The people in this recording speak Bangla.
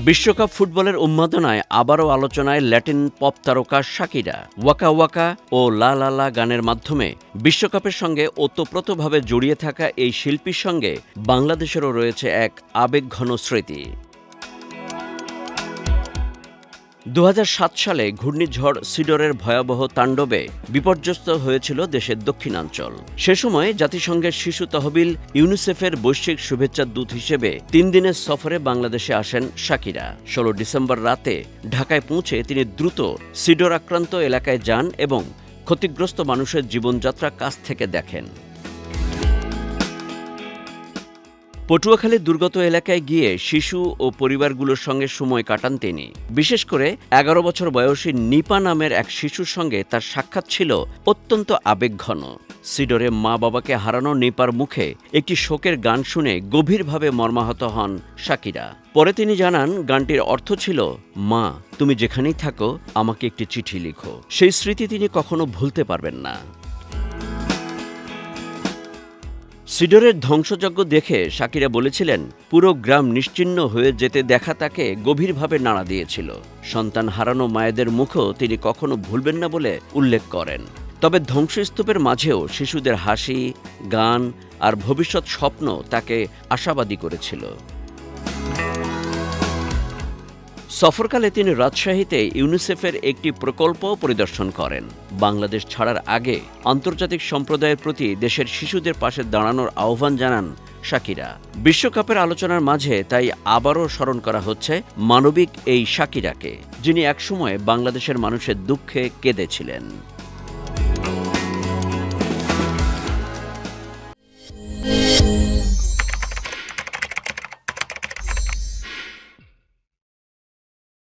বিশ্বকাপ ফুটবলের উন্মাদনায় আবারও আলোচনায় ল্যাটিন পপ তারকা শাকিরা। ওয়াকা ওয়াকা ও লা লা লা গানের মাধ্যমে বিশ্বকাপের সঙ্গে ওতপ্রোতভাবে জড়িয়ে থাকা এই শিল্পীর সঙ্গে বাংলাদেশেরও রয়েছে এক আবেগঘন স্মৃতি। ২০০৭ সালে ঘূর্ণিঝড় সিডরের ভয়াবহ তাণ্ডবে বিপর্যস্ত হয়েছিল দেশের দক্ষিণাঞ্চল। সে সময় জাতিসংঘের শিশু তহবিল ইউনিসেফের বৈশ্বিক শুভেচ্ছা দূত হিসেবে ৩ দিনের সফরে বাংলাদেশে আসেন শাকিরা। ১৬ ডিসেম্বর রাতে ঢাকায় পৌঁছে তিনি দ্রুত সিডর আক্রান্ত এলাকায় যান এবং ক্ষতিগ্রস্ত মানুষের জীবনযাত্রা কাছ থেকে দেখেন। পটুয়াখালীর দুর্গত এলাকায় গিয়ে শিশু ও পরিবারগুলোর সঙ্গে সময় কাটান তিনি। বিশেষ করে ১১ বছর বয়সী নিপা নামের এক শিশুর সঙ্গে তার সাক্ষাৎ ছিল অত্যন্ত আবেগঘন। সিডরে মা বাবাকে হারানো নিপার মুখে একটি শোকের গান শুনে গভীরভাবে মর্মাহত হন শাকিরা। পরে তিনি জানান, গানটির অর্থ ছিল, মা তুমি যেখানেই থাকো আমাকে একটি চিঠি লিখো। সেই স্মৃতি তিনি কখনো ভুলতে পারবেন না। সিডরের ধ্বংসযজ্ঞ দেখে শাকিরা বলেছিলেন, পুরো গ্রাম নিশ্চিহ্ন হয়ে যেতে দেখা তাকে গভীরভাবে নাড়া দিয়েছিল। সন্তান হারানো মায়েদের মুখও তিনি কখনো ভুলবেন না বলে উল্লেখ করেন। তবে ধ্বংসস্তূপের মাঝেও শিশুদের হাসি, গান আর ভবিষ্যৎ স্বপ্ন তাকে আশাবাদী করেছিল। সফরকালে তিনি রাজশাহীতে ইউনিসেফের একটি প্রকল্প পরিদর্শন করেন। বাংলাদেশ ছাড়ার আগে আন্তর্জাতিক সম্প্রদায়ের প্রতি দেশের শিশুদের পাশে দাঁড়ানোর আহ্বান জানান শাকিরা। বিশ্বকাপের আলোচনার মাঝে তাই আবারও স্মরণ করা হচ্ছে মানবিক এই শাকিরাকে, যিনি একসময় বাংলাদেশের মানুষের দুঃখে কেঁদেছিলেন।